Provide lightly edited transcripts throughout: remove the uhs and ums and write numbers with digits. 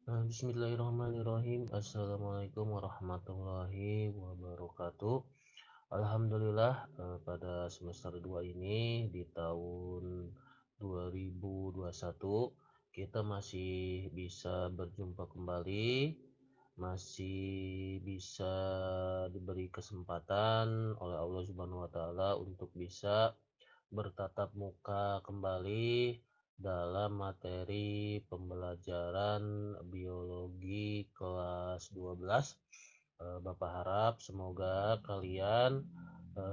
Bismillahirrahmanirrahim. Assalamualaikum warahmatullahi wabarakatuh. Alhamdulillah, pada semester 2 ini di tahun 2021 kita masih bisa berjumpa kembali, masih bisa diberi kesempatan oleh Allah Subhanahu wa taala untuk bisa bertatap muka kembali dalam materi pembelajaran biologi kelas 12. Bapak harap semoga kalian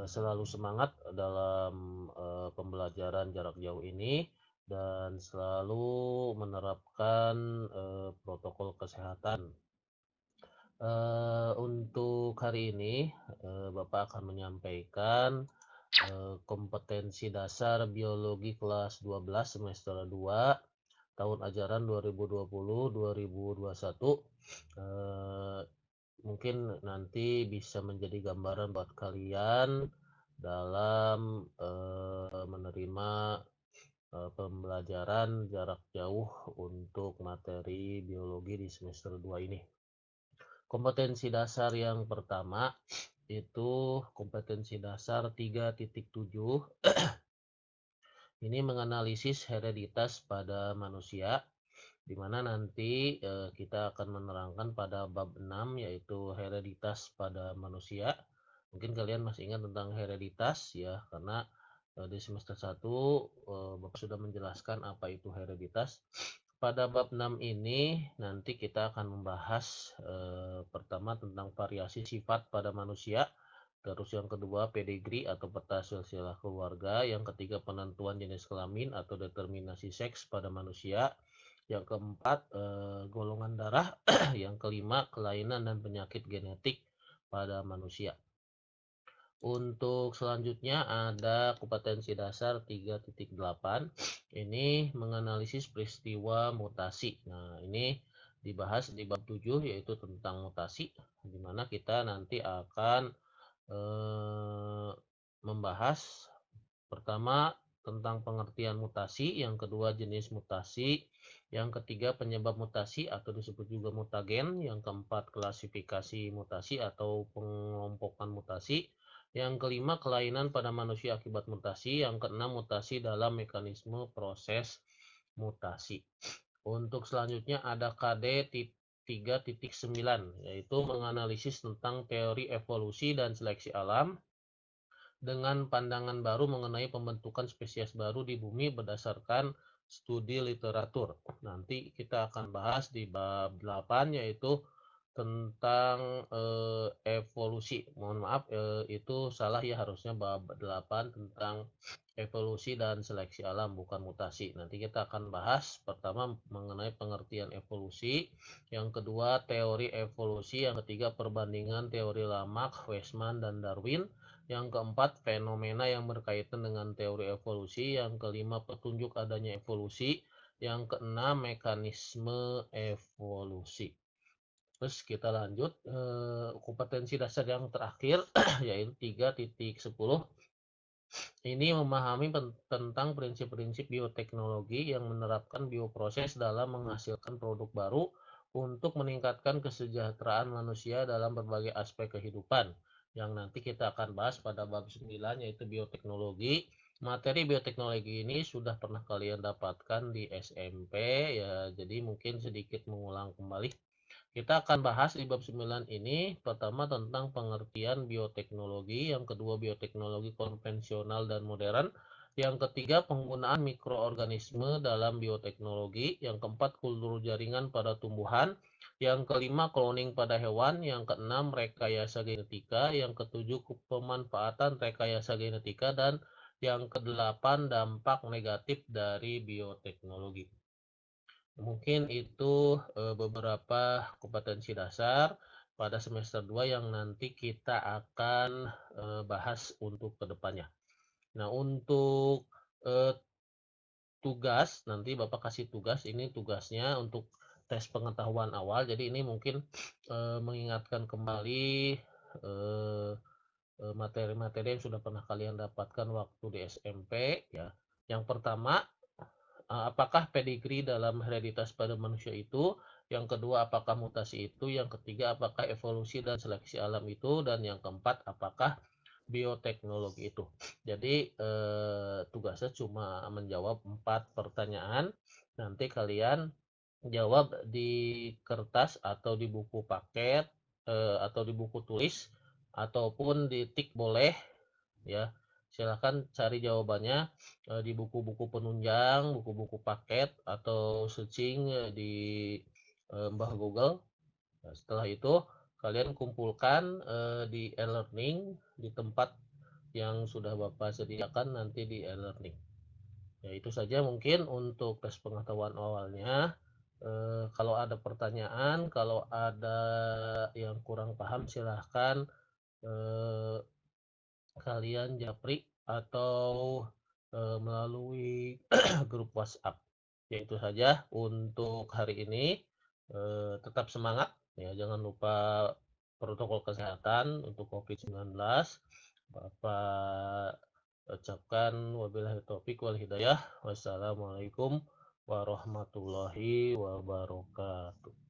selalu semangat dalam pembelajaran jarak jauh ini dan selalu menerapkan protokol kesehatan. Untuk hari ini Bapak akan menyampaikan kompetensi dasar biologi kelas 12 semester 2 tahun ajaran 2020-2021. Eh, Mungkin nanti bisa menjadi gambaran buat kalian dalam menerima pembelajaran jarak jauh untuk materi biologi di semester 2 ini. Kompetensi dasar yang pertama itu kompetensi dasar 3.7. Ini menganalisis hereditas pada manusia, di mana nanti kita akan menerangkan pada bab 6 yaitu hereditas pada manusia. Mungkin kalian masih ingat tentang hereditas ya, karena di semester 1 Bapak sudah menjelaskan apa itu hereditas. Pada bab 6 ini nanti kita akan membahas pertama tentang variasi sifat pada manusia, terus yang kedua pedigree atau peta silsilah keluarga, yang ketiga penentuan jenis kelamin atau determinasi seks pada manusia, yang keempat golongan darah, yang kelima kelainan dan penyakit genetik pada manusia. Untuk selanjutnya ada kompetensi dasar 3.8. Ini menganalisis peristiwa mutasi. Nah, ini dibahas di bab 7 yaitu tentang mutasi, di mana kita nanti akan eh, membahas pertama tentang pengertian mutasi, yang kedua jenis mutasi, yang ketiga penyebab mutasi atau disebut juga mutagen, yang keempat klasifikasi mutasi atau pengelompokan mutasi, yang kelima kelainan pada manusia akibat mutasi, yang keenam mutasi dalam mekanisme proses mutasi. Untuk selanjutnya ada KD 3.9 yaitu menganalisis tentang teori evolusi dan seleksi alam dengan pandangan baru mengenai pembentukan spesies baru di bumi berdasarkan studi literatur. Nanti kita akan bahas di bab 8 yaitu tentang evolusi. Mohon maaf itu salah ya, harusnya bab 8 tentang evolusi dan seleksi alam bukan mutasi. Nanti kita akan bahas pertama mengenai pengertian evolusi, yang kedua teori evolusi, yang ketiga perbandingan teori Lamarck, Weismann dan Darwin, yang keempat fenomena yang berkaitan dengan teori evolusi, yang kelima petunjuk adanya evolusi, yang keenam mekanisme evolusi. Terus kita lanjut kompetensi dasar yang terakhir yaitu 3.10. Ini memahami tentang prinsip-prinsip bioteknologi yang menerapkan bioproses dalam menghasilkan produk baru untuk meningkatkan kesejahteraan manusia dalam berbagai aspek kehidupan. Yang nanti kita akan bahas pada bab 9 yaitu bioteknologi. Materi bioteknologi ini sudah pernah kalian dapatkan di SMP ya, jadi mungkin sedikit mengulang kembali. Kita akan bahas di bab 9 ini pertama tentang pengertian bioteknologi, yang kedua bioteknologi konvensional dan modern, yang ketiga penggunaan mikroorganisme dalam bioteknologi, yang keempat kultur jaringan pada tumbuhan, yang kelima cloning pada hewan, yang keenam rekayasa genetika, yang ketujuh pemanfaatan rekayasa genetika, dan yang kedelapan dampak negatif dari bioteknologi. Mungkin itu beberapa kompetensi dasar pada semester 2 yang nanti kita akan bahas untuk kedepannya. Nah, untuk eh, tugas, nanti Bapak kasih tugas, ini tugasnya untuk tes pengetahuan awal. Jadi ini mungkin mengingatkan kembali materi-materi yang sudah pernah kalian dapatkan waktu di SMP ya. Yang pertama apakah pedigree dalam hereditas pada manusia itu, yang kedua apakah mutasi itu, yang ketiga apakah evolusi dan seleksi alam itu, dan yang keempat apakah bioteknologi itu. Jadi, tugasnya cuma menjawab 4 pertanyaan, nanti kalian jawab di kertas atau di buku paket, atau di buku tulis, ataupun di tik boleh ya. Silakan cari jawabannya, di buku-buku penunjang, buku-buku paket, atau searching, di, Mbah Google. Nah, setelah itu kalian kumpulkan, di e-learning di tempat yang sudah Bapak sediakan nanti di e-learning. Ya itu saja mungkin untuk tes pengetahuan awalnya. Kalau ada pertanyaan, kalau ada yang kurang paham silahkan, eee, kalian japri atau, melalui grup WhatsApp. Ya itu saja untuk hari ini, tetap semangat ya, jangan lupa protokol kesehatan untuk COVID-19. Bapak ucapkan wabillahi taufik wal hidayah. Wassalamualaikum warahmatullahi wabarakatuh.